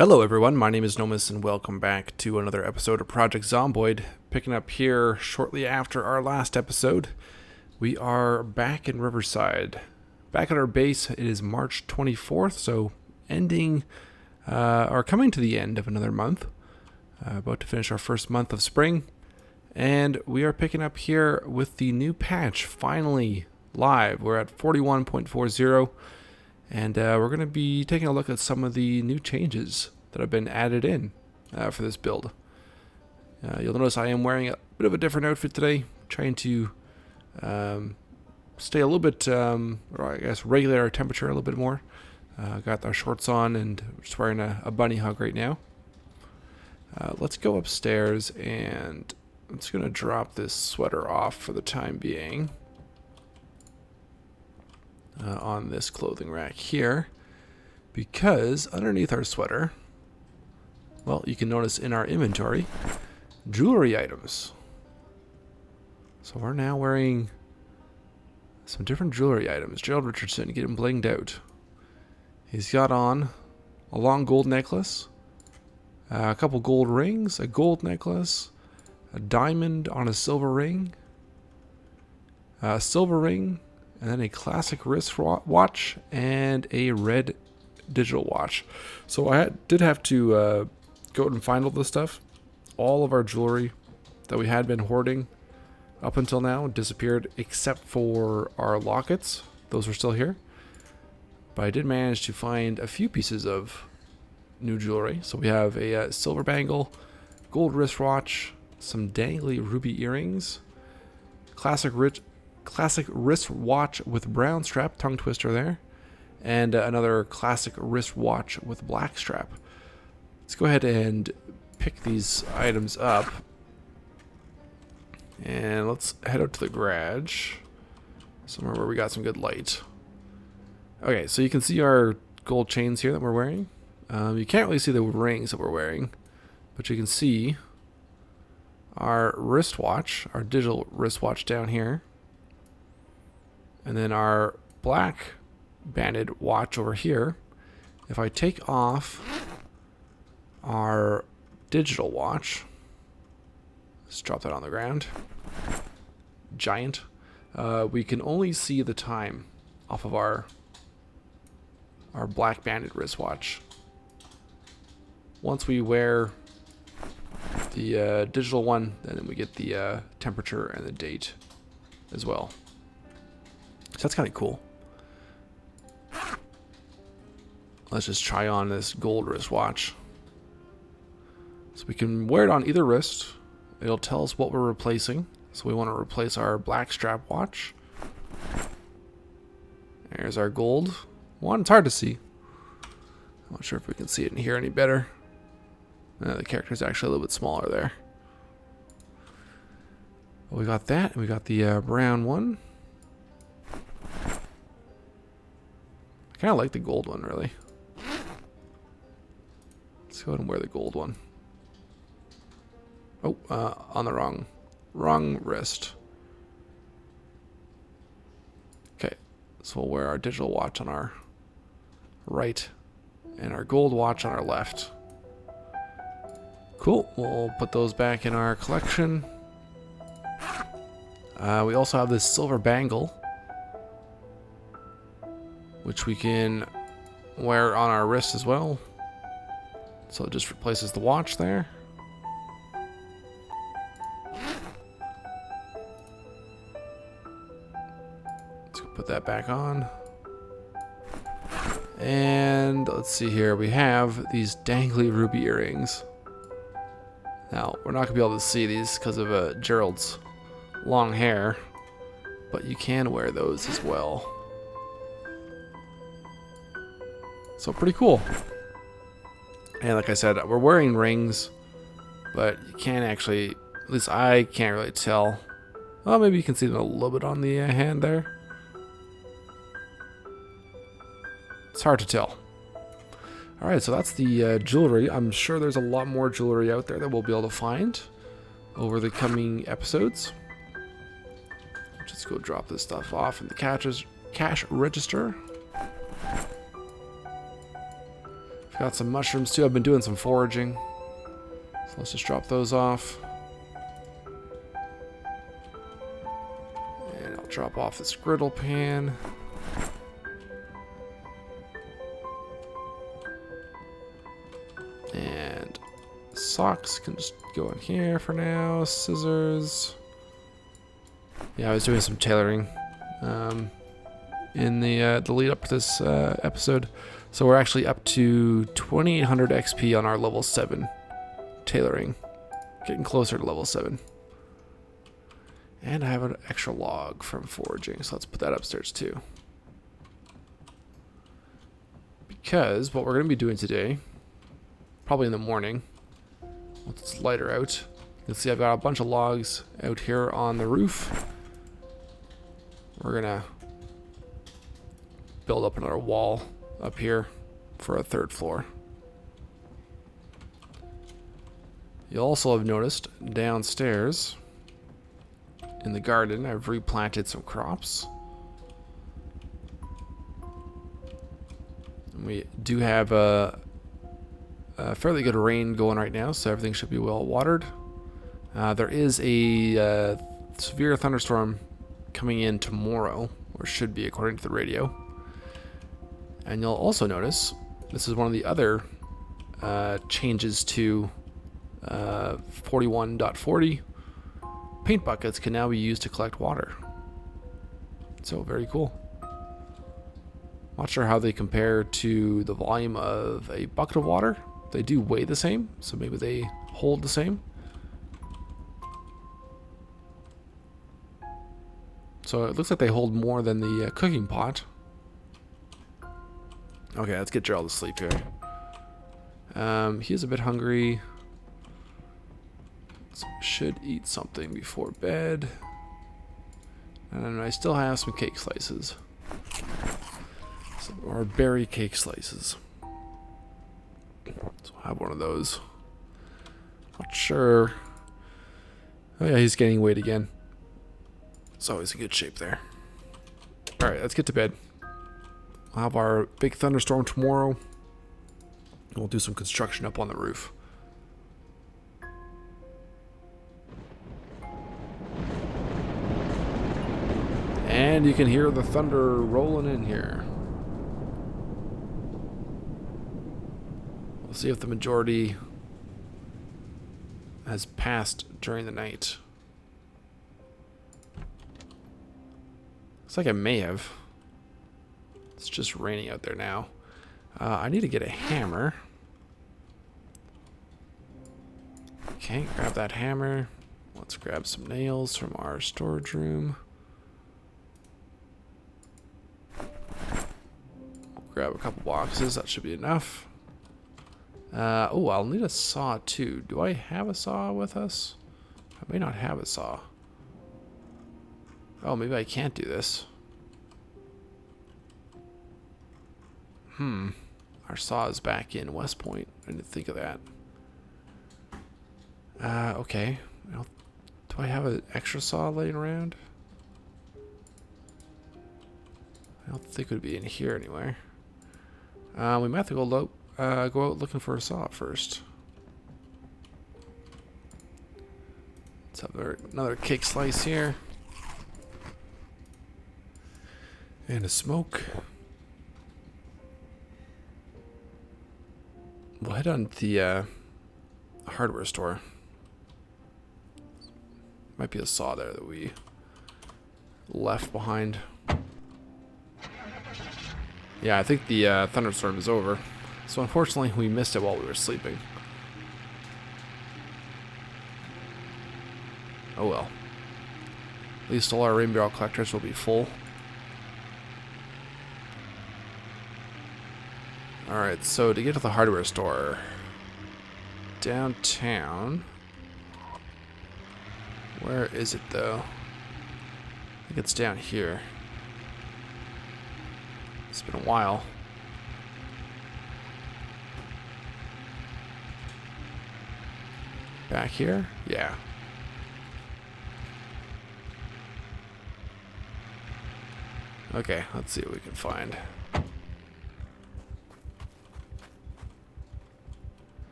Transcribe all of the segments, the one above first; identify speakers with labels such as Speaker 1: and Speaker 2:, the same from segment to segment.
Speaker 1: Hello everyone, my name is Nomus and welcome back to another episode of Project Zomboid. Picking up here shortly after our last episode, we are back in Riverside. Back at our base, it is March 24th, so ending, or coming to the end of another month. About to finish our first month of spring. And we are picking up here with the new patch finally live. We're at 41.40. And we're going to be taking a look at some of the new changes that have been added in for this build. You'll notice I am wearing a bit of a different outfit today, trying to stay a little bit, or I guess regulate our temperature a little bit more. Got our shorts on and just wearing a bunny hug right now. Let's go upstairs and I'm just going to drop this sweater off for the time being. On this clothing rack here, because underneath our sweater, well, you can notice in our inventory, jewelry items. So we're now wearing some different jewelry items. Gerald Richardson getting blinged out. He's got on a long gold necklace, a couple gold rings, a gold necklace, a diamond on a silver ring, a silver ring, and then a classic wrist watch and a red digital watch. So I did have to go out and find all this stuff. All of our jewelry that we had been hoarding up until now disappeared except for our lockets. Those were still here. But I did manage to find a few pieces of new jewelry. So we have a silver bangle, gold wristwatch, some dangly ruby earrings, classic wrist watch with brown strap, tongue twister there, and another classic wrist watch with black strap. Let's go ahead and pick these items up, and let's head out to the garage, somewhere where we got some good light. Okay, so you can see our gold chains here that we're wearing. You can't really see the rings that we're wearing, but you can see our wristwatch, our digital wristwatch down here. And then our black banded watch over here. If I take off our digital watch, let's drop that on the ground. Giant. We can only see the time off of our black banded wristwatch. Once we wear the digital one, then we get the temperature and the date as well. So that's kind of cool. Let's just try on this gold wristwatch. So we can wear it on either wrist. It'll tell us what we're replacing. So we want to replace our black strap watch. There's our gold one. It's hard to see. I'm not sure if we can see it in here any better. The character's actually a little bit smaller there. But we got that, and we got the brown one. I kind of like the gold one, really. Let's go ahead and wear the gold one. Oh, on the wrong wrist. Okay, so we'll wear our digital watch on our right and our gold watch on our left. Cool, we'll put those back in our collection. We also have this silver bangle, which we can wear on our wrist as well. So it just replaces the watch there. Let's put that back on. And let's see here, we have these dangly ruby earrings. Now, we're not going to be able to see these because of Gerald's long hair, but you can wear those as well. So pretty cool. And like I said, we're wearing rings, but you can't actually, at least I can't really tell. Oh, maybe you can see them a little bit on the hand there. It's hard to tell. Alright, so that's the jewelry. I'm sure there's a lot more jewelry out there that we'll be able to find over the coming episodes. Let's just go drop this stuff off in the cash register. Got some mushrooms too. I've been doing some foraging. So let's just drop those off. And I'll drop off this griddle pan. And socks can just go in here for now. Scissors. Yeah, I was doing some tailoring in the lead up to this episode. So we're actually up to 2800 XP on our level 7 tailoring. Getting closer to level 7. And I have an extra log from foraging, so let's put that upstairs too. Because what we're going to be doing today, probably in the morning, once it's lighter out, you can see I've got a bunch of logs out here on the roof. We're going to build up another wall up here for a 3rd floor. You'll also have noticed downstairs in the garden I've replanted some crops. And we do have a fairly good rain going right now, so everything should be well watered. There is a severe thunderstorm coming in tomorrow, or should be according to the radio. And you'll also notice, this is one of the other changes to 41.40. Paint buckets can now be used to collect water. So very cool. Not sure how they compare to the volume of a bucket of water. They do weigh the same, so maybe they hold the same. So it looks like they hold more than the cooking pot. Okay, let's get Gerald to sleep here. He's a bit hungry. So should eat something before bed. And I still have some cake slices. Or berry cake slices. So I'll have one of those. Not sure. Oh yeah, he's gaining weight again. It's always in good shape there. Alright, let's get to bed. We'll have our big thunderstorm tomorrow. And we'll do some construction up on the roof. And you can hear the thunder rolling in here. We'll see if the majority has passed during the night. Looks like it may have. It's just raining out there now. I need to get a hammer. Okay, grab that hammer. Let's grab some nails from our storage room. Grab a couple boxes, that should be enough. Oh, I'll need a saw too. Do I have a saw with us? I may not have a saw. Oh, maybe I can't do this. Our saw is back in West Point. I didn't think of that. Okay. Do I have an extra saw laying around? I don't think it would be in here anywhere. We might have to go out looking for a saw first. Let's have another cake slice here. And a smoke. We'll head on to the hardware store. Might be a saw there that we left behind. Yeah, I think the thunderstorm is over. So unfortunately, we missed it while we were sleeping. Oh well. At least all our rain barrel collectors will be full. Alright, so to get to the hardware store downtown, where is it though? I think it's down here. It's been a while. Back here? Yeah. Okay, let's see what we can find.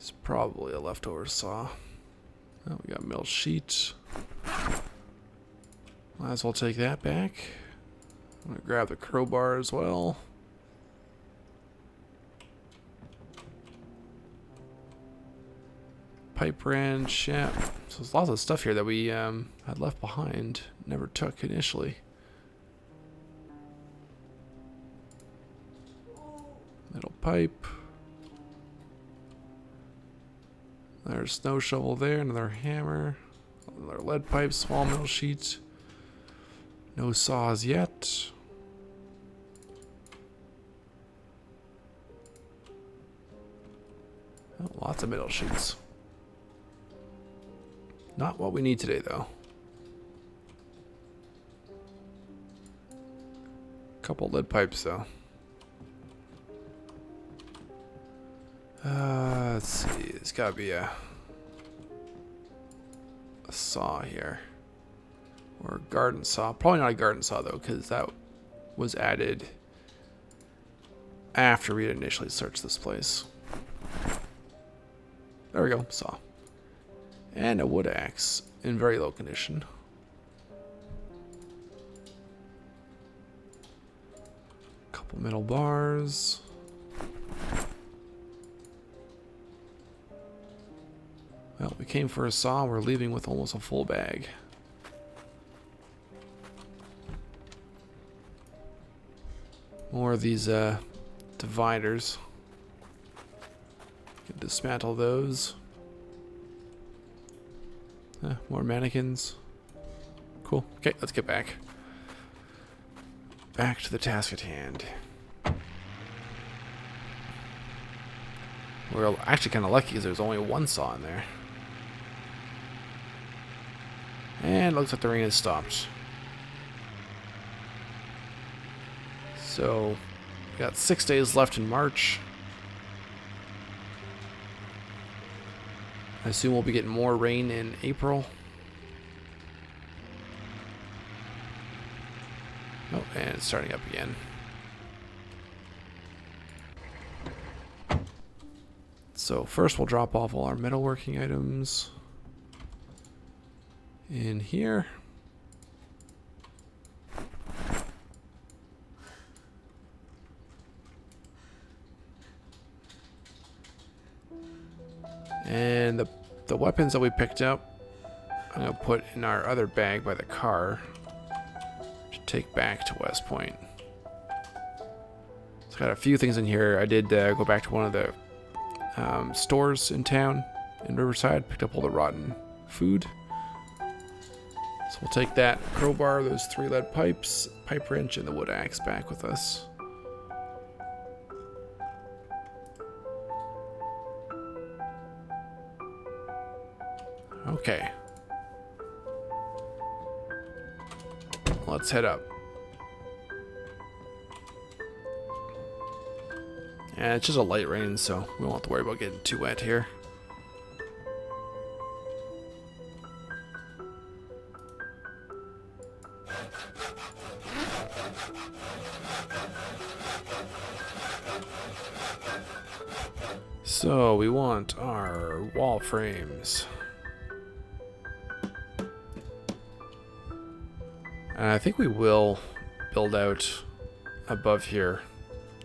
Speaker 1: It's probably a leftover saw. Oh, we got mill sheet. Might as well take that back. I'm gonna grab the crowbar as well. Pipe wrench, yeah. So there's lots of stuff here that we had left behind, never took initially. Metal pipe. Another snow shovel there, another hammer. Another lead pipe, small metal sheet. No saws yet. Oh, lots of metal sheets. Not what we need today, though. Couple lead pipes, though. Let's see. There's gotta be a saw here. Or a garden saw. Probably not a garden saw, though, because that was added after we had initially searched this place. There we go. Saw. And a wood axe in very low condition. Couple metal bars. Well, we came for a saw. We're leaving with almost a full bag. More of these dividers. Can dismantle those. More mannequins. Cool. Okay, let's get back. Back to the task at hand. We're actually kind of lucky because there's only one saw in there. And looks like the rain has stopped. So, we got 6 days left in March. I assume we'll be getting more rain in April. Oh, and it's starting up again. So first we'll drop off all our metalworking items in here. And the weapons that we picked up, I'm going to put in our other bag by the car to take back to West Point. It's got a few things in here. I did go back to one of the stores in town in Riverside, picked up all the rotten food. So we'll take that crowbar, those 3 lead pipes, pipe wrench, and the wood axe back with us. Okay. Let's head up. And it's just a light rain, so we won't have to worry about getting too wet here. So we want our wall frames. And I think we will build out above here.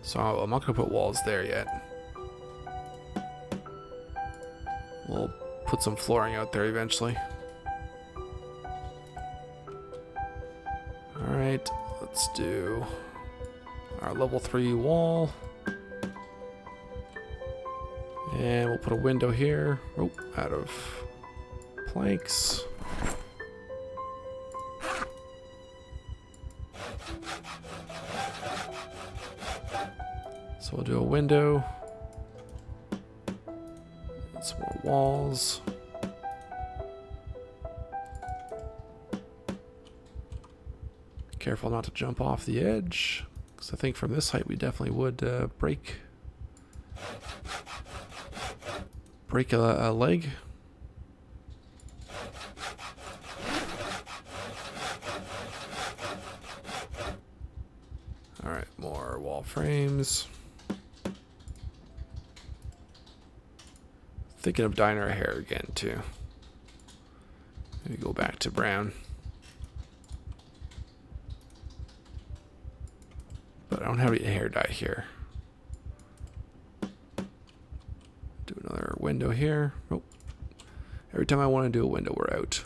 Speaker 1: So I'm not going to put walls there yet. We'll put some flooring out there eventually. Alright, let's do our level 3 wall. And we'll put a window here. Oh, out of planks. So we'll do a window. And some more walls. Careful not to jump off the edge, because I think from this height we definitely would break a leg. Alright, more wall frames. Thinking of dyeing our hair again too. Maybe go back to brown. But I don't have any hair dye here. Do another window here. Oh. Every time I want to do a window, we're out.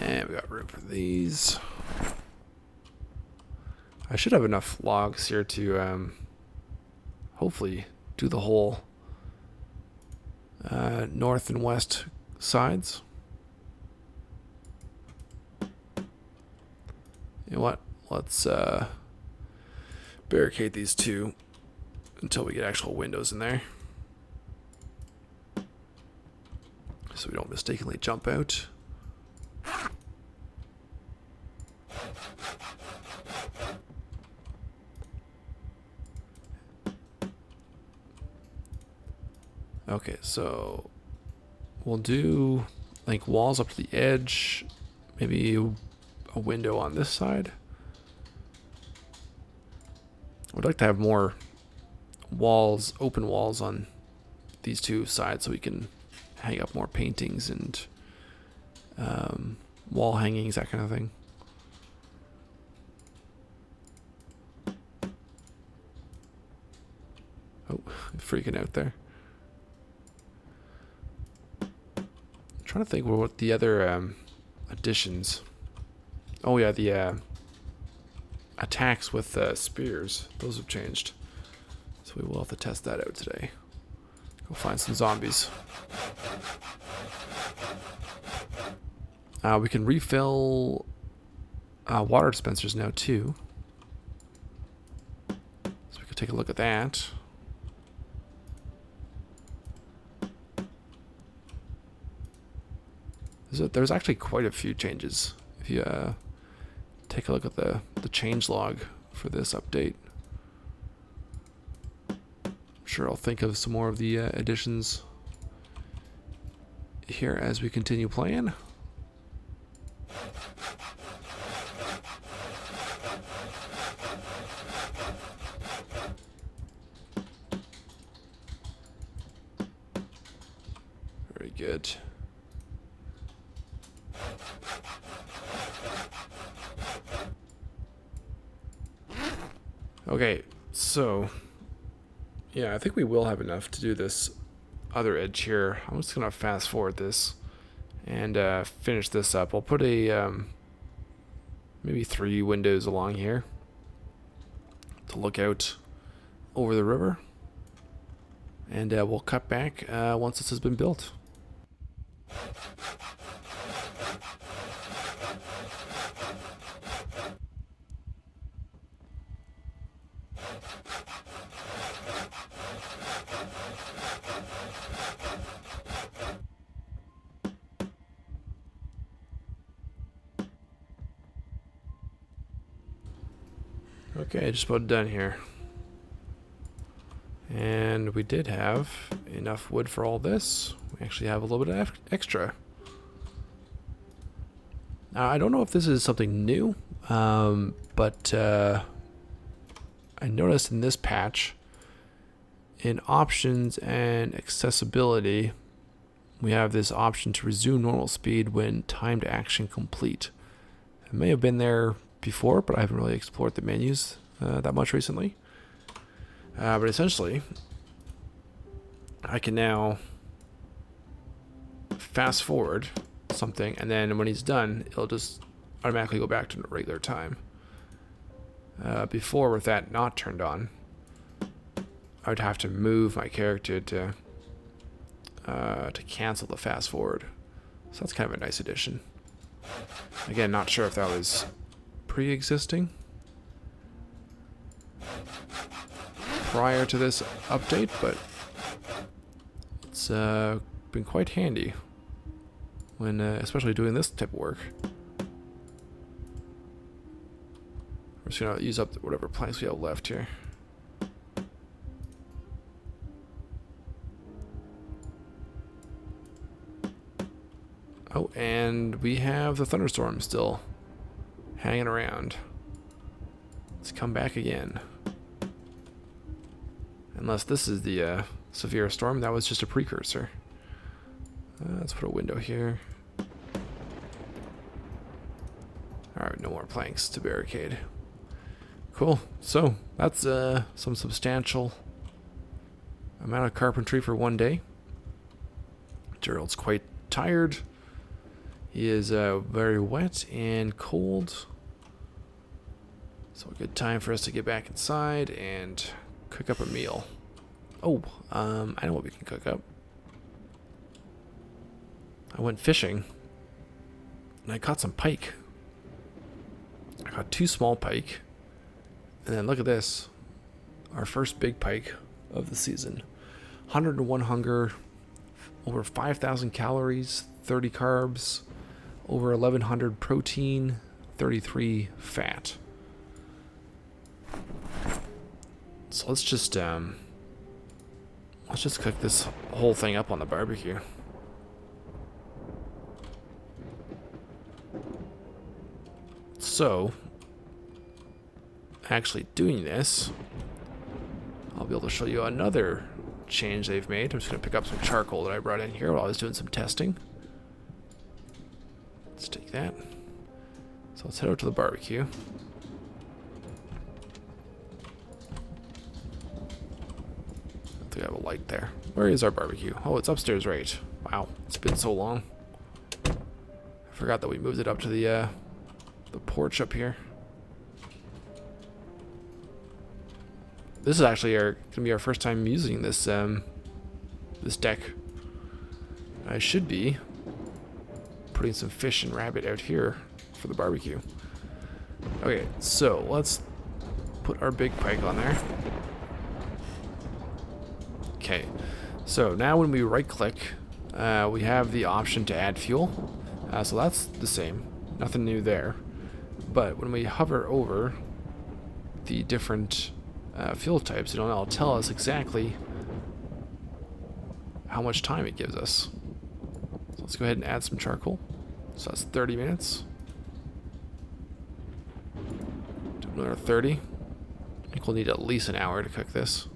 Speaker 1: And we got room for these. I should have enough logs here to hopefully do the whole north and west sides. You know what? Let's barricade these two until we get actual windows in there, so we don't mistakenly jump out. Okay, so we'll do like walls up to the edge, maybe a window on this side. I'd like to have more walls, open walls on these two sides so we can hang up more paintings and wall hangings, that kind of thing. Oh, freaking out there. I'm trying to think what the other additions. Oh yeah, the attacks with spears. Those have changed. So we will have to test that out today. Go find some zombies. We can refill water dispensers now too. So we can take a look at that. There's actually quite a few changes. If you take a look at the change log for this update. I'm sure I'll think of some more of the additions here as we continue playing. Very good. Okay, so yeah, I think we will have enough to do this other edge here. I'm just gonna fast forward this and finish this up. I'll put a maybe 3 windows along here to look out over the river, and we'll cut back once this has been built. Okay, just about done here. And we did have enough wood for all this. We actually have a little bit of extra. Now, I don't know if this is something new, but I noticed in this patch, in options and accessibility, we have this option to resume normal speed when timed action complete. It may have been there before, but I haven't really explored the menus that much recently. But essentially, I can now fast forward something, and then when he's done, it'll just automatically go back to regular time. Before, with that not turned on, I would have to move my character to cancel the fast forward. So that's kind of a nice addition. Again, not sure if that was pre-existing prior to this update, but it's been quite handy when especially doing this type of work. We're just gonna use up whatever planks we have left here. Oh, and we have the thunderstorm still hanging around. Let's come back again. Unless this is the severe storm, that was just a precursor. Let's put a window here. Alright, no more planks to barricade. Cool. So, that's some substantial amount of carpentry for one day. Gerald's quite tired. He is very wet and cold. So a good time for us to get back inside and cook up a meal. Oh, I know what we can cook up. I went fishing and I caught some pike. I caught 2 small pike. And then look at this. Our first big pike of the season. 101 hunger, over 5,000 calories, 30 carbs, over 1,100 protein, 33 fat. So let's just cook this whole thing up on the barbecue. So, actually doing this, I'll be able to show you another change they've made. I'm just going to pick up some charcoal that I brought in here while I was doing some testing. Let's take that. So let's head out to the barbecue. I think I have a light there. Where is our barbecue? Oh, it's upstairs, right. Wow, it's been so long. I forgot that we moved it up to the porch up here. This is actually gonna be our first time using this this deck. I should be putting some fish and rabbit out here for the barbecue. Okay, so let's put our big pike on there. Okay, so now when we right click, we have the option to add fuel. So that's the same, nothing new there. But when we hover over the different fuel types, it'll tell us exactly how much time it gives us. So let's go ahead and add some charcoal. So that's 30 minutes. Another 30. I think we'll need at least an hour to cook this.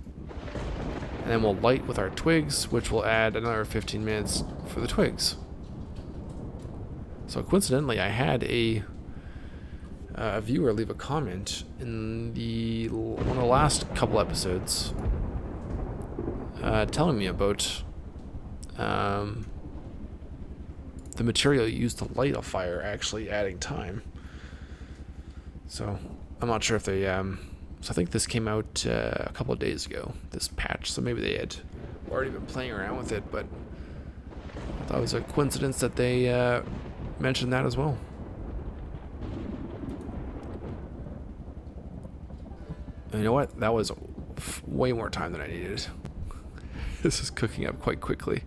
Speaker 1: And then we'll light with our twigs, which will add another 15 minutes for the twigs. So coincidentally, I had a viewer leave a comment in one of the last couple episodes telling me about the material used to light a fire actually adding time. So I'm not sure if they so I think this came out a couple of days ago, this patch, so maybe they had already been playing around with it, but I thought it was a coincidence that they mentioned that as well. And you know what? That was way more time than I needed. This is cooking up quite quickly.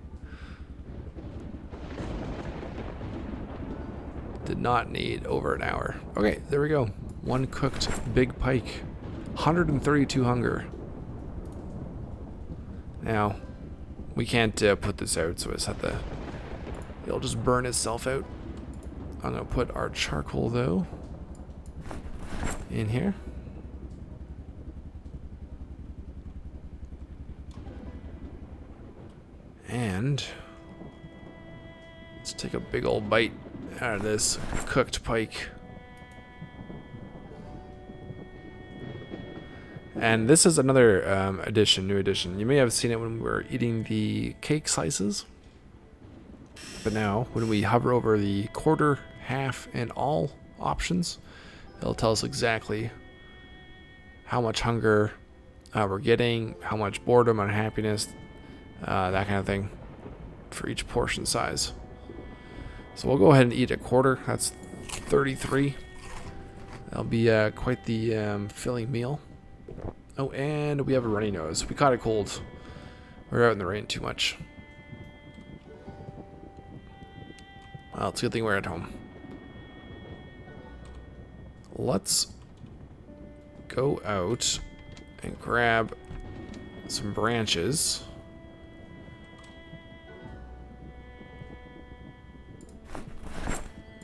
Speaker 1: Did not need over an hour. Okay, there we go. One cooked big pike. 132 hunger. Now, we can't put this out, so it'll just burn itself out. I'm gonna put our charcoal though in here. And let's take a big old bite out of this cooked pike. And this is another new addition. You may have seen it when we were eating the cake slices. But now, when we hover over the quarter, half, and all options, it'll tell us exactly how much hunger we're getting, how much boredom, unhappiness, that kind of thing for each portion size. So we'll go ahead and eat a quarter. That's 33. That'll be quite the filling meal. Oh, and we have a runny nose. We caught a cold. We're out in the rain too much. Well, it's a good thing we're at home. Let's go out and grab some branches.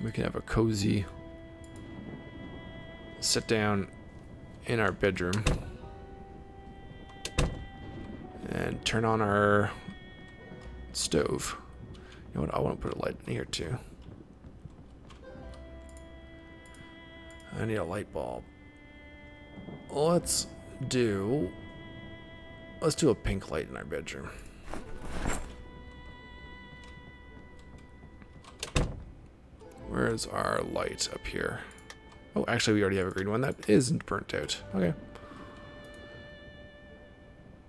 Speaker 1: We can have a cozy sit down in our bedroom. And turn on our stove. You know what? I want to put a light in here too. I need a light bulb. Let's do a pink light in our bedroom. Where's our light up here? Oh, actually, we already have a green one that isn't burnt out. Okay.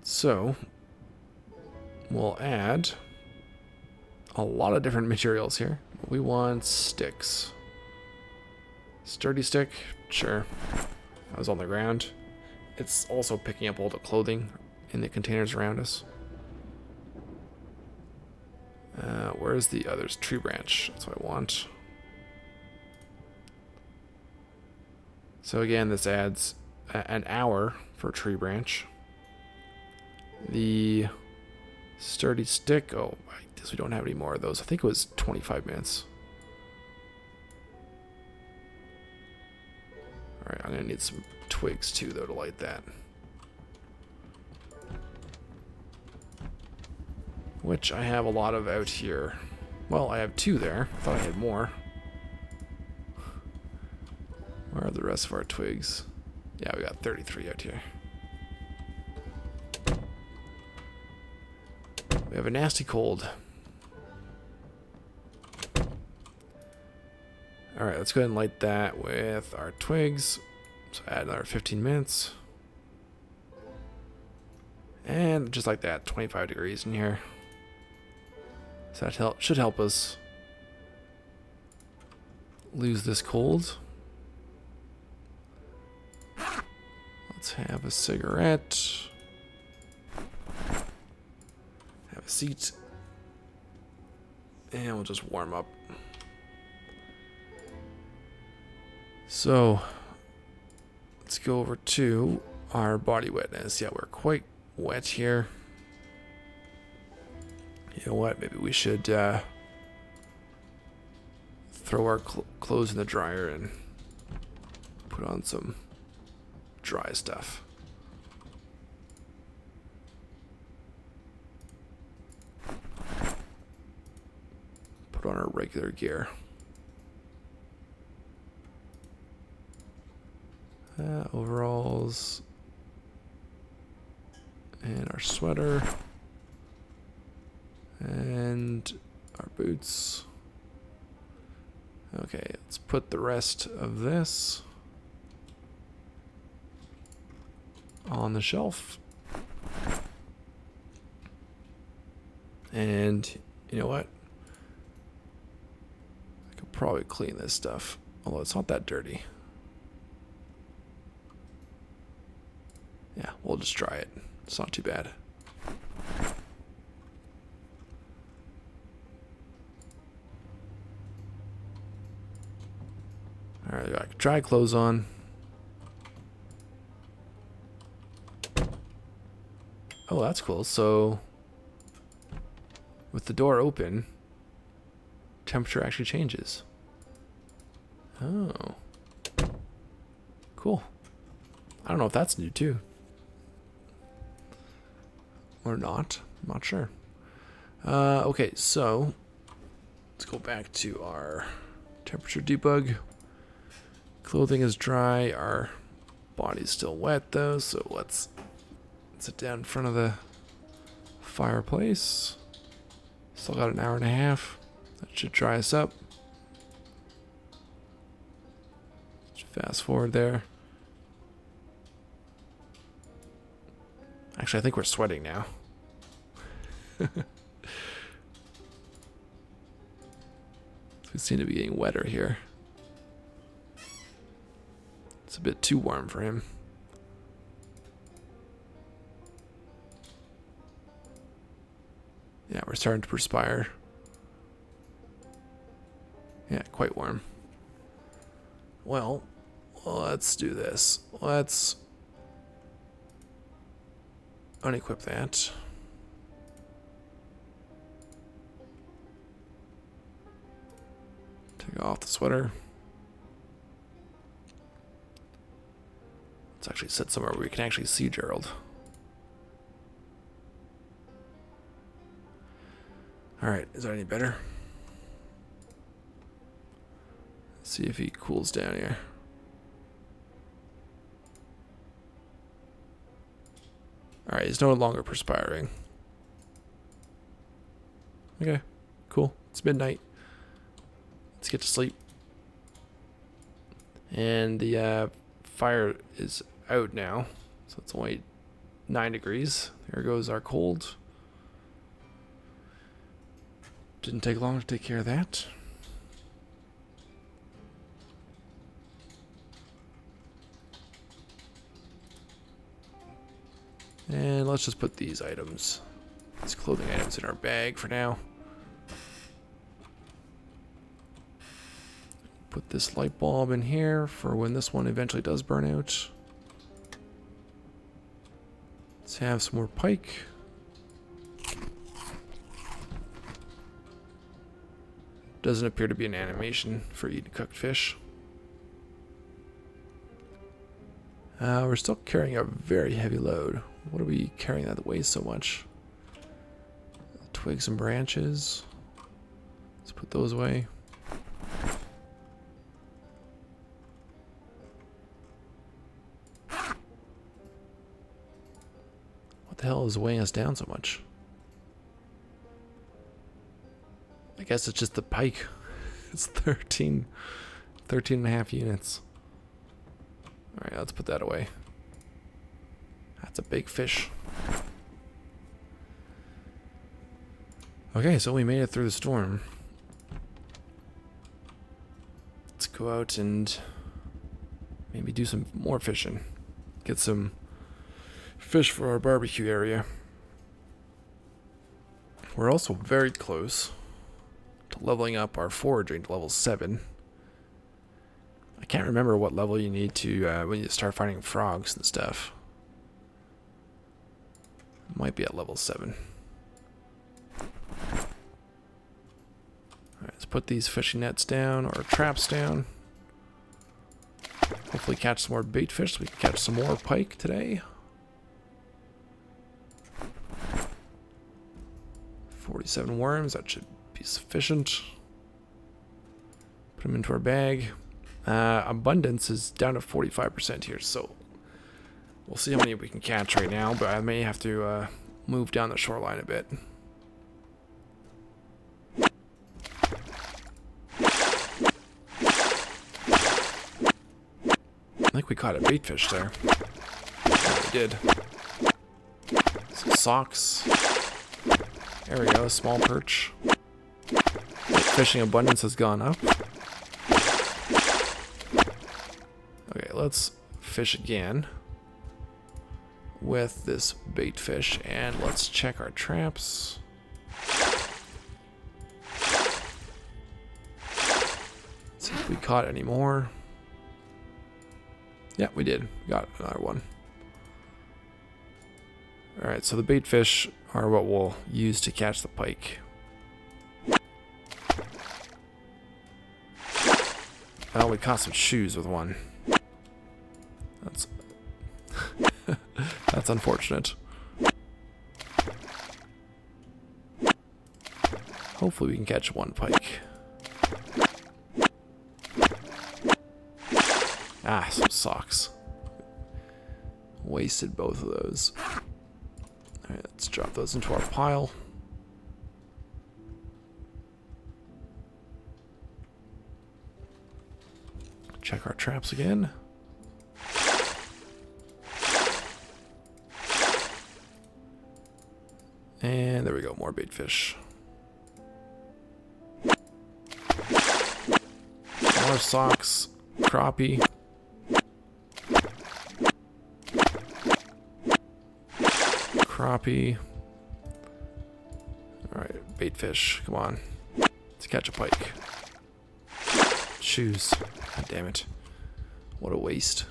Speaker 1: So, we'll add a lot of different materials here. We want sticks. Sturdy stick, sure. That was on the ground. It's also picking up all the clothing in the containers around us. Where's the others? Tree branch, that's what I want. So again, this adds an hour for a tree branch. The sturdy stick, oh, I guess we don't have any more of those. I think it was 25 minutes. Alright, I'm gonna need some twigs too, though, to light that. Which I have a lot of out here. Well, I have 2 there. I thought I had more. Where are the rest of our twigs? Yeah, we got 33 out here. We have a nasty cold. Alright, let's go ahead and light that with our twigs. So add another 15 minutes. And just like that, 25 degrees in here. So that should help us lose this cold. Let's have a cigarette. Have a seat. And we'll just warm up. So, let's go over to our body wetness. Yeah, we're quite wet here. You know what? Maybe we should throw our clothes in the dryer and put on some dry stuff. Put on our regular gear. Overalls. And our sweater. And our boots. Okay, let's put the rest of this on the shelf. And you know what? I could probably clean this stuff, although it's not that dirty. Yeah, we'll just try it. It's not too bad. Alright, got dry clothes on. Oh, that's cool. So, with the door open, temperature actually changes. Oh. Cool. I don't know if that's new too. Or not. I'm not sure. Okay, so let's go back to our temperature debug. Clothing is dry. Our body's still wet though, so let's sit down in front of the fireplace. Still got an hour and a half. That should dry us up. Let's fast forward there. Actually, I think we're sweating now. We seem to be getting wetter here. It's a bit too warm for him. Yeah, we're starting to perspire. Yeah, quite warm. Well, let's do this. Let's unequip that. Take off the sweater. Let's actually sit somewhere where we can actually see Gerald. Alright, is that any better? Let's see if he cools down here. Alright, he's no longer perspiring. Okay, cool. It's midnight. Let's get to sleep. And the fire is out now, so it's only 9 degrees. There goes our cold. Didn't take long to take care of that. And let's just put these items, these clothing items, in our bag for now. Put this light bulb in here for when this one eventually does burn out. Let's have some more pike. Doesn't appear to be an animation for eating cooked fish. We're still carrying a very heavy load. What are we carrying that weighs so much? Twigs and branches. Let's put those away. What the hell is weighing us down so much? I guess it's just the pike. It's 13 and a half units. Alright, let's put that away. That's a big fish. Okay, so we made it through the storm. Let's go out and maybe do some more fishing. Get some fish for our barbecue area. We're also very close to leveling up our foraging to level 7. I can't remember what level you need to when you start finding frogs and stuff. Might be at level 7. Alright, let's put these fishing nets down, or traps down. Hopefully catch some more bait fish so we can catch some more pike today. 47 worms, that should be sufficient. Put them into our bag. Abundance is down to 45% here, so we'll see how many we can catch right now, but I may have to move down the shoreline a bit. I think we caught a bait fish there. Yeah, we did. Some socks. There we go, small perch. Fishing abundance has gone up. Okay, let's fish again with this bait fish, and let's check our traps. See if we caught any more. Yeah, we did. Got another one. Alright, so the bait fish are what we'll use to catch the pike. Oh, we caught some shoes with one. That's that's unfortunate. Hopefully we can catch one pike. Ah, some socks. Wasted both of those. Alright, let's drop those into our pile. Check our traps again. And there we go, more bait fish. More socks, crappie. Crappie. Alright, bait fish, come on. Let's catch a pike. Shoes. God damn it. What a waste.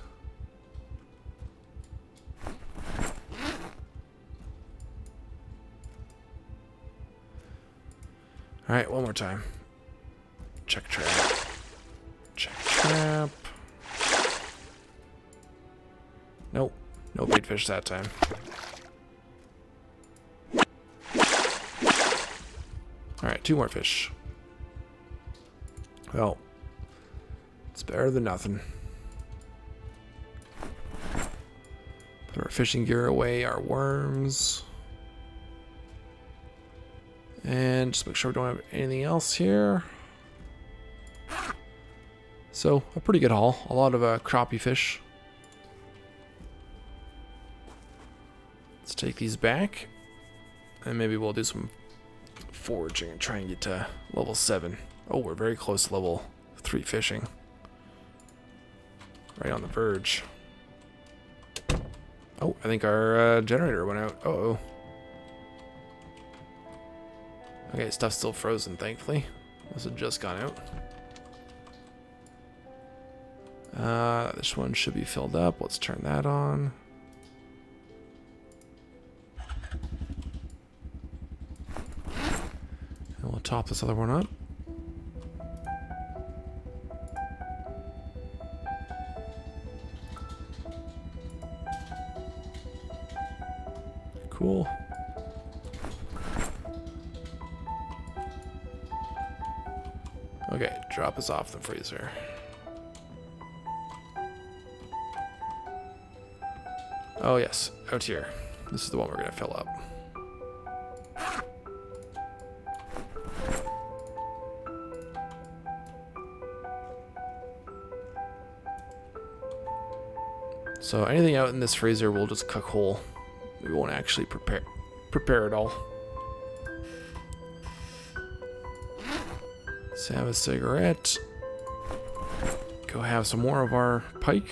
Speaker 1: Alright, one more time. Check trap. Check trap. Nope. No bait fish that time. Alright, 2 more fish. Well, it's better than nothing. Put our fishing gear away, our worms. And just make sure we don't have anything else here. So, a pretty good haul. A lot of crappie fish. Let's take these back. And maybe we'll do some foraging and try and get to level 7. Oh, we're very close to level 3 fishing. Right on the verge. Oh, I think our generator went out. Uh-oh. Okay, stuff's still frozen, thankfully. Must have just gone out. This one should be filled up. Let's turn that on. And we'll top this other one up. Cool. Okay, drop us off the freezer. Oh yes, out here. This is the one we're gonna fill up. So anything out in this freezer we'll just cook whole. We won't actually prepare it all. Let's have a cigarette. Go have some more of our pike.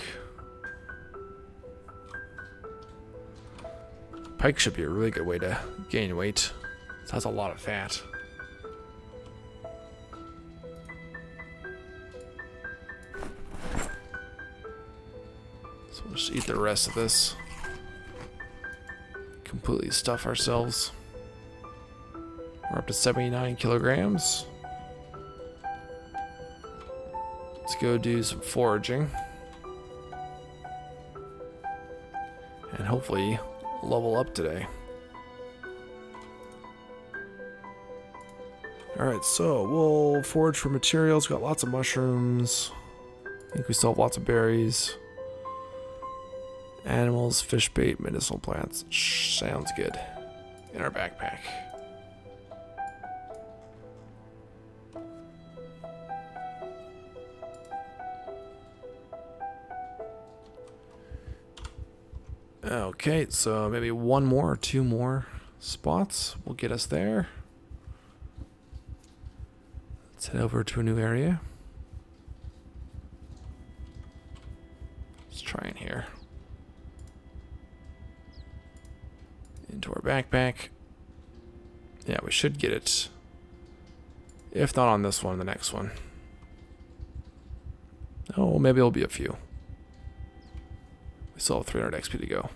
Speaker 1: Pike should be a really good way to gain weight. It has a lot of fat. So we'll just eat the rest of this. Completely stuff ourselves. We're up to 79 kilograms. Let's go do some foraging. And hopefully level up today. Alright, so we'll forage for materials. We've got lots of mushrooms. I think we still have lots of berries. Animals, fish bait, medicinal plants. Sounds good. In our backpack. Okay, so maybe one more or 2 more spots will get us there. Let's head over to a new area. Let's try in here. Into our backpack. Yeah, we should get it. If not on this one, the next one. Oh, maybe it'll be a few. We still have 300 XP to go.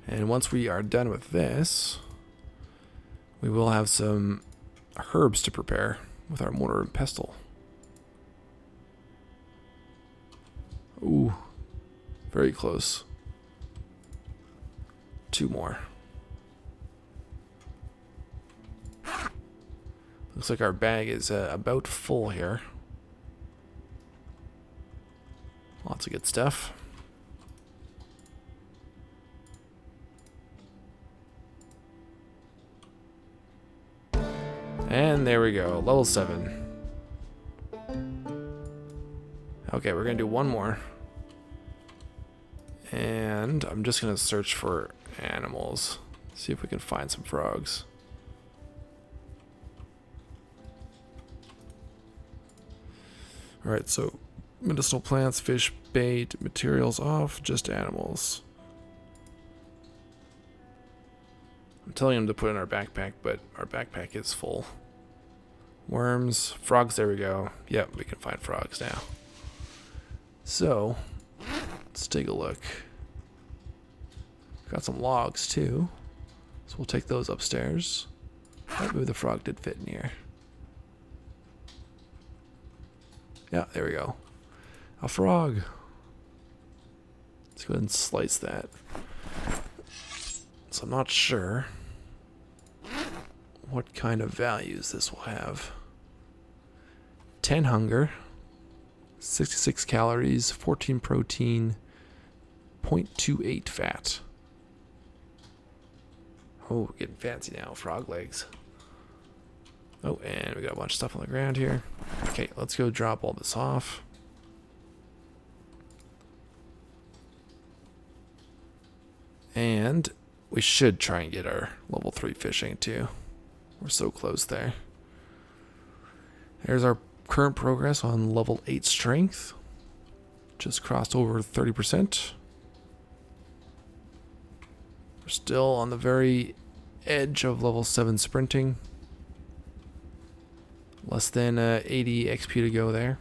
Speaker 1: And once we are done with this, we will have some herbs to prepare with our mortar and pestle. Ooh, very close. 2 more. Looks like our bag is about full here. Lots of good stuff. And there we go, level 7. Okay, we're gonna do one more. And I'm just gonna search for animals. See if we can find some frogs. Alright, so medicinal plants, fish, bait, materials off, just animals. I'm telling him to put in our backpack, but our backpack is full. Worms, frogs, there we go. Yep, we can find frogs now. So, let's take a look. Got some logs too. So we'll take those upstairs. Oh, maybe the frog did fit in here. Yeah, there we go. A frog. Let's go ahead and slice that. So I'm not sure what kind of values this will have. 10 hunger, 66 calories, 14 protein, 0.28 fat. Oh, getting fancy now. Frog legs. Oh, and we got a bunch of stuff on the ground here. Okay, let's go drop all this off. And we should try and get our level 3 fishing too. We're so close there. There's our current progress on level 8 strength. Just crossed over 30%. We're still on the very edge of level 7 sprinting. Less than 80 XP to go there.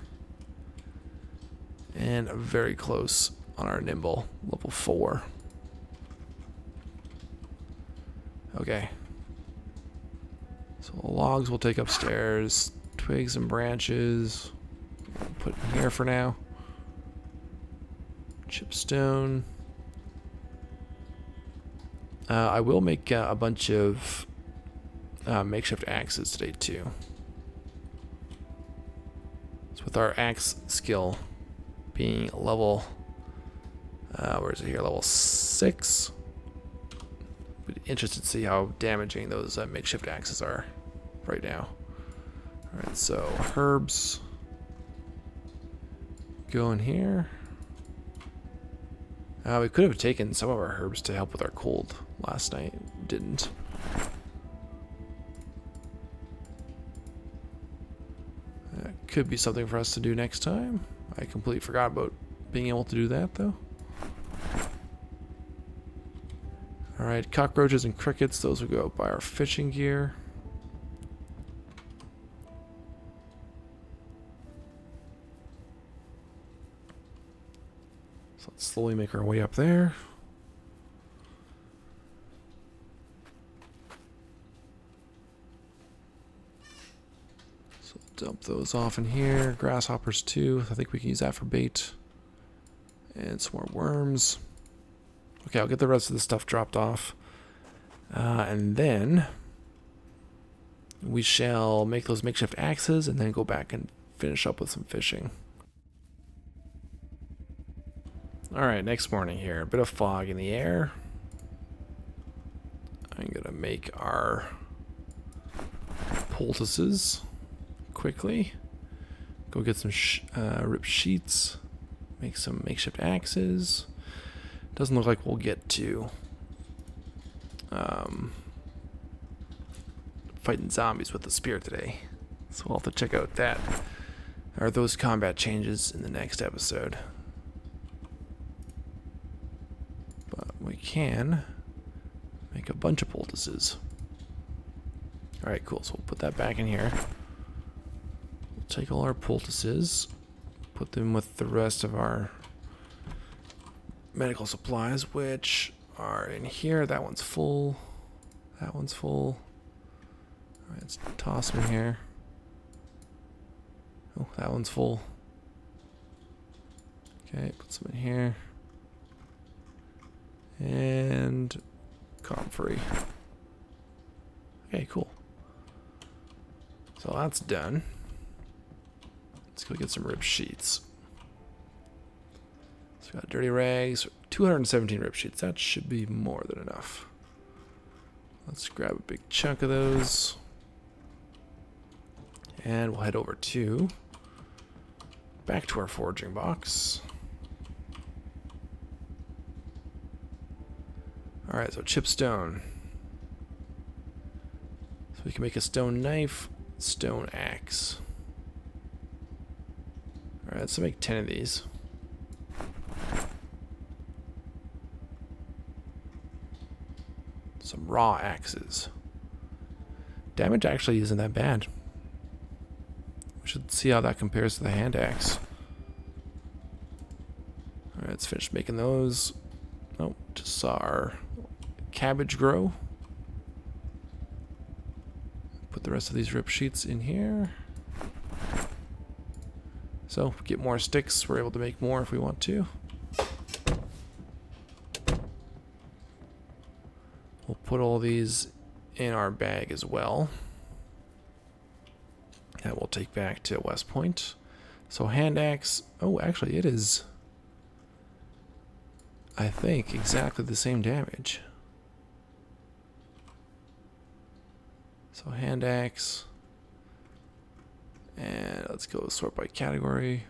Speaker 1: And very close on our nimble, level 4. Okay. So the logs we'll take upstairs. Twigs and branches. We'll put in here for now. Chipstone. I will make a bunch of makeshift axes today too. So with our axe skill being level, where is it here? Level 6. Be interested to see how damaging those makeshift axes are right now. All right, so herbs go in here. We could have taken some of our herbs to help with our cold last night. Didn't. That could be something for us to do next time. I completely forgot about being able to do that, though. Alright, cockroaches and crickets. Those will go by our fishing gear. So let's slowly make our way up there. So dump those off in here. Grasshoppers too. I think we can use that for bait. And some more worms. Okay, I'll get the rest of the stuff dropped off. And then we shall make those makeshift axes and then go back and finish up with some fishing. Alright, next morning here. A bit of fog in the air. I'm going to make our poultices quickly. Go get some ripped sheets. Make some makeshift axes. Doesn't look like we'll get to fighting zombies with the spear today. So we'll have to check out that, or those combat changes in the next episode. But we can make a bunch of poultices. Alright, cool. So we'll put that back in here. We'll take all our poultices, put them with the rest of our medical supplies, which are in here. That one's full. That one's full. Alright, let's toss them in here. Oh, that one's full. Okay, put some in here. And comfrey. Okay, cool. So that's done. Let's go get some ripped sheets. So we got dirty rags, 217 rip sheets. That should be more than enough. Let's grab a big chunk of those. And we'll head over to back to our foraging box. Alright, so chipstone. So we can make a stone knife, stone axe. Alright, let's make 10 of these. Some raw axes. Damage actually isn't that bad. We should see how that compares to the hand axe. Alright, let's finish making those. Oh, just saw our cabbage grow. Put the rest of these rip sheets in here. So get more sticks. We're able to make more if we want to. We'll put all these in our bag as well. That we'll take back to West Point. So hand axe. Oh, actually it is, I think, exactly the same damage. So hand axe. And let's go sort by category.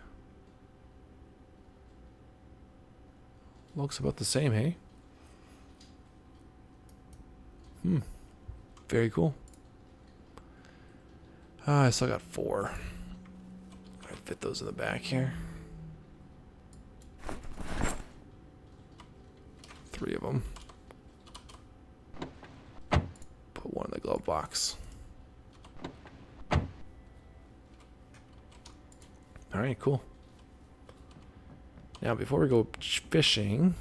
Speaker 1: Looks about the same, hey? Very cool. I still got 4. I fit those in the back here. 3 of them. Put one in the glove box. Alright, cool. Now, before we go fishing,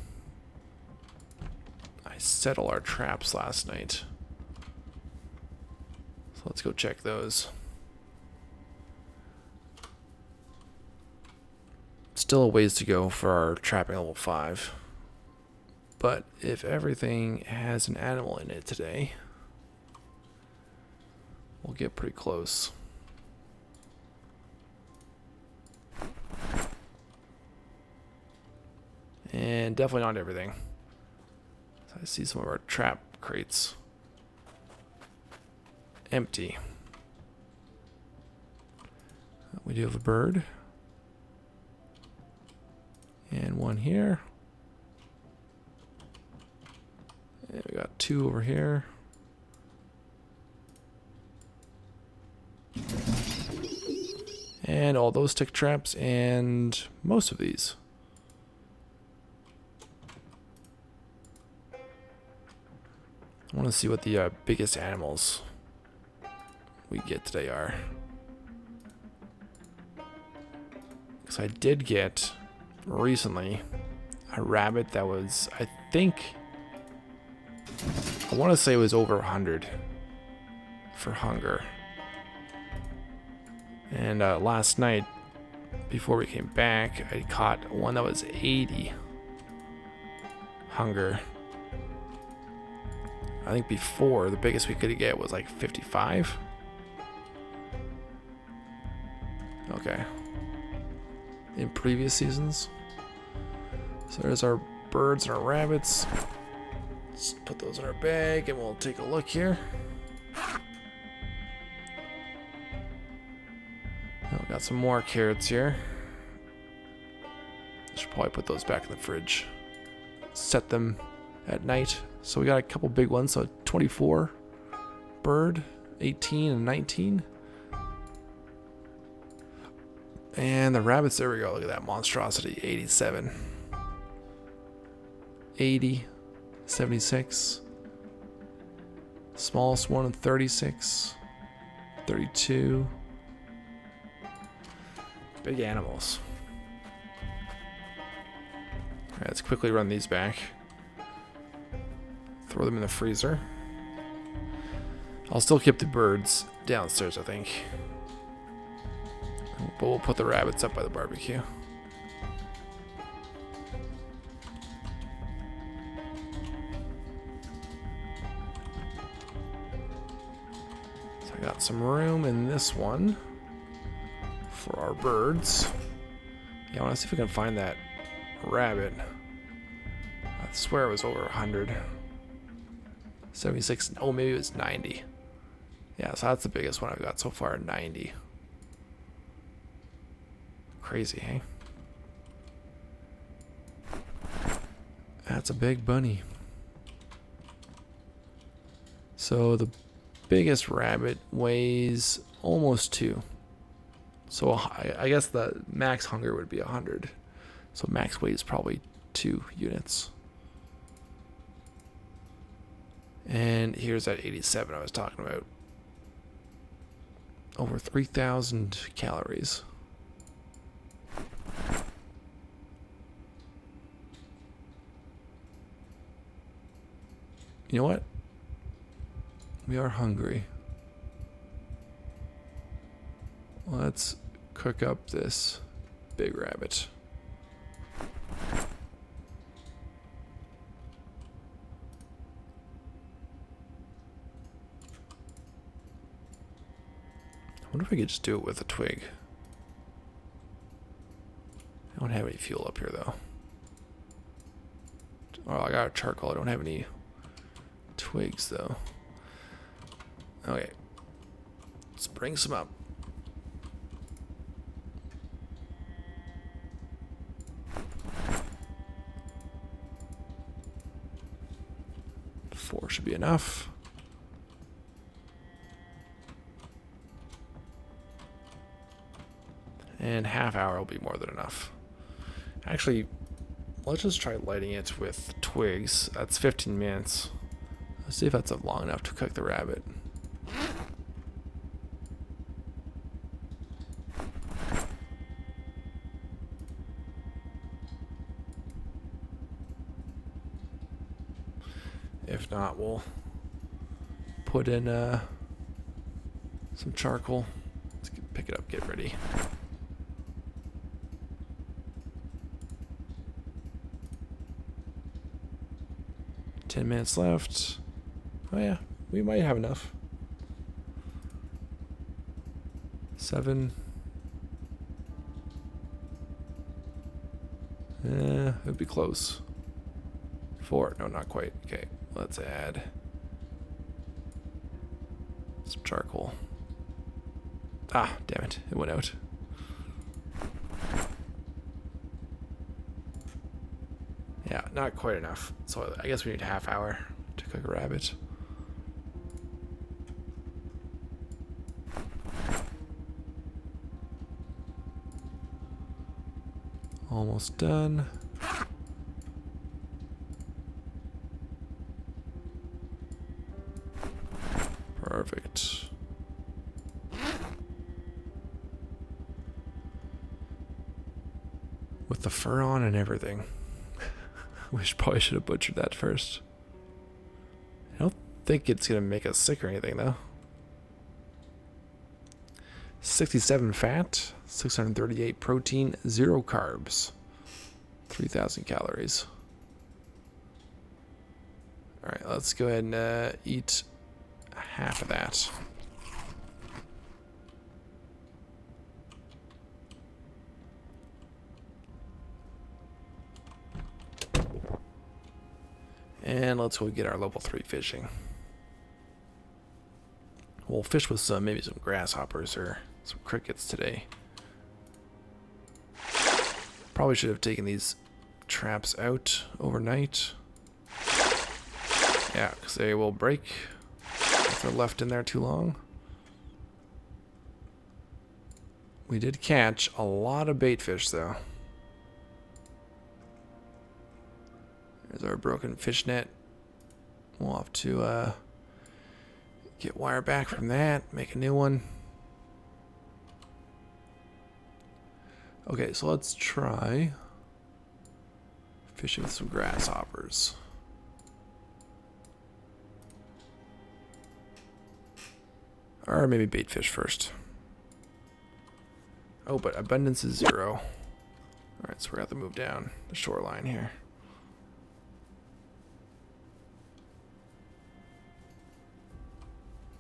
Speaker 1: I set all our traps last night. So let's go check those. Still a ways to go for our trapping level 5. But if everything has an animal in it today, we'll get pretty close. And definitely not everything. So I see some of our trap crates empty. We do have a bird. And one here. And we got 2 over here. And all those stick traps and most of these. I want to see what the biggest animals we get today are. Because I did get recently a rabbit that was, I want to say it was over 100 for hunger. And last night, before we came back, I caught one that was 80 hunger. I think before, the biggest we could get was like 55. Okay. In previous seasons. So there's our birds and our rabbits. Let's put those in our bag and we'll take a look here. Oh, got some more carrots here. Should probably put those back in the fridge. Set them at night. So we got a couple big ones. So 24 bird, 18 and 19. And the rabbits, there we go. Look at that monstrosity. 87. 80. 76. Smallest one, 36. 32. Big animals. Alright, let's quickly run these back. Throw them in the freezer. I'll still keep the birds downstairs, I think. But we'll put the rabbits up by the barbecue. So I got some room in this one for our birds. Yeah, I want to see if we can find that rabbit. I swear it was over 100. 76. Oh, maybe it was 90. Yeah, so that's the biggest one I've got so far, 90. Crazy, hey? That's a big bunny. So the biggest rabbit weighs almost 2. So I guess the max hunger would be 100. So max weight is probably 2 units. And here's that 87 I was talking about. Over 3,000 calories. You know what? We are hungry. Let's cook up this big rabbit. I wonder if we could just do it with a twig. I don't have any fuel up here though. Oh, I got charcoal. I don't have any twigs though. Okay. Let's bring some up. Four should be enough. And half hour will be more than enough. Actually, let's just try lighting it with twigs. That's 15 minutes. Let's see if that's long enough to cook the rabbit. If not, we'll put in some charcoal. Let's pick it up, get ready. $10 minutes left. Oh yeah, we might have enough. 7. It would be close. 4. No, not quite. Okay, let's add some charcoal. Ah, damn it. It went out. Yeah, not quite enough. So I guess we need a half hour to cook a rabbit. Almost done. Perfect. With the fur on and everything. Probably should have butchered that first. I don't think it's gonna make us sick or anything though. 67 fat, 638 protein, 0 carbs, 3,000 calories. All right, let's go ahead and eat half of that. And let's go get our level 3 fishing. We'll fish with some, maybe some grasshoppers or some crickets today. Probably should have taken these traps out overnight. Yeah, because they will break if they're left in there too long. We did catch a lot of bait fish though. There's our broken fish net. We'll have to get wire back from that, make a new one. Okay, so let's try fishing with some grasshoppers. Or maybe bait fish first. Oh, but abundance is 0. Alright, so we're going to have to move down the shoreline here.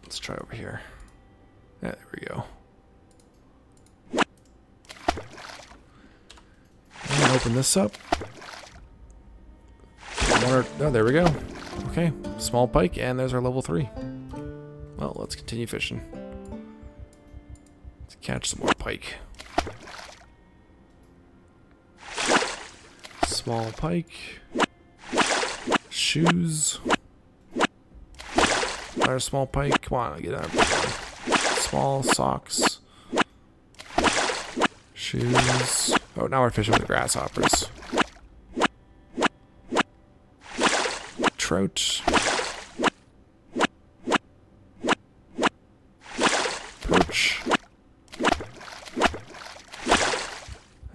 Speaker 1: Let's try over here. Yeah, there we go. And open this up. Oh, there we go. Okay, small pike, and there's our level 3. Well, let's continue fishing. Let's catch some more pike. Small pike. Shoes. Another small pike. Come on, get another big one. Small socks. Shoes. Oh, now we're fishing with the grasshoppers. Trout. Perch.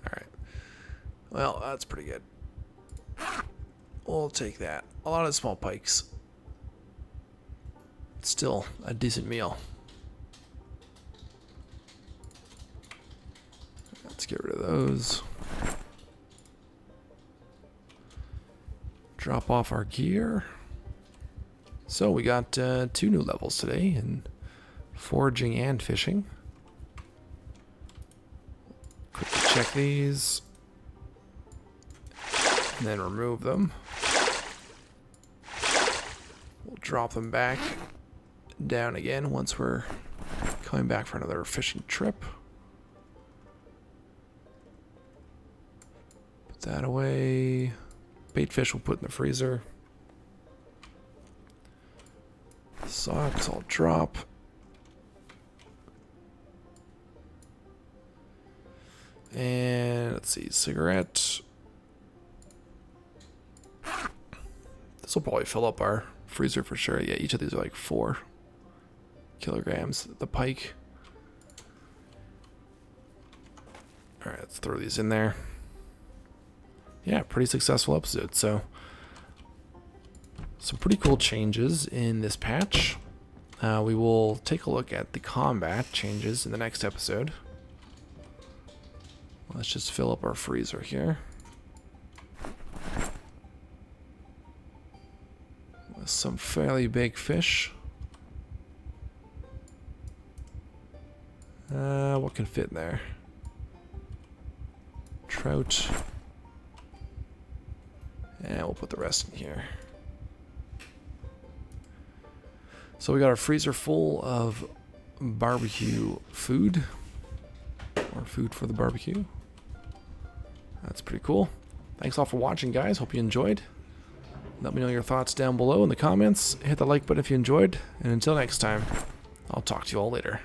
Speaker 1: Alright. Well, that's pretty good. We'll take that. A lot of small pikes. Still a decent meal. Let's get rid of those. Drop off our gear. So we got 2 new levels today in foraging and fishing. Quickly check these. And then remove them. We'll drop them back down again once we're coming back for another fishing trip. Put that away. Bait fish we'll put in the freezer. Socks I'll drop. And let's see, cigarette. This will probably fill up our freezer for sure. Yeah, each of these are like 4 kilograms. The pike. Alright, let's throw these in there. Yeah, pretty successful episode. So, some pretty cool changes in this patch. We will take a look at the combat changes in the next episode. Let's just fill up our freezer here. With some fairly big fish. What can fit in there? Trout. And we'll put the rest in here. So we got our freezer full of barbecue food. Or food for the barbecue. That's pretty cool. Thanks all for watching, guys. Hope you enjoyed. Let me know your thoughts down below in the comments. Hit the like button if you enjoyed. And until next time, I'll talk to you all later.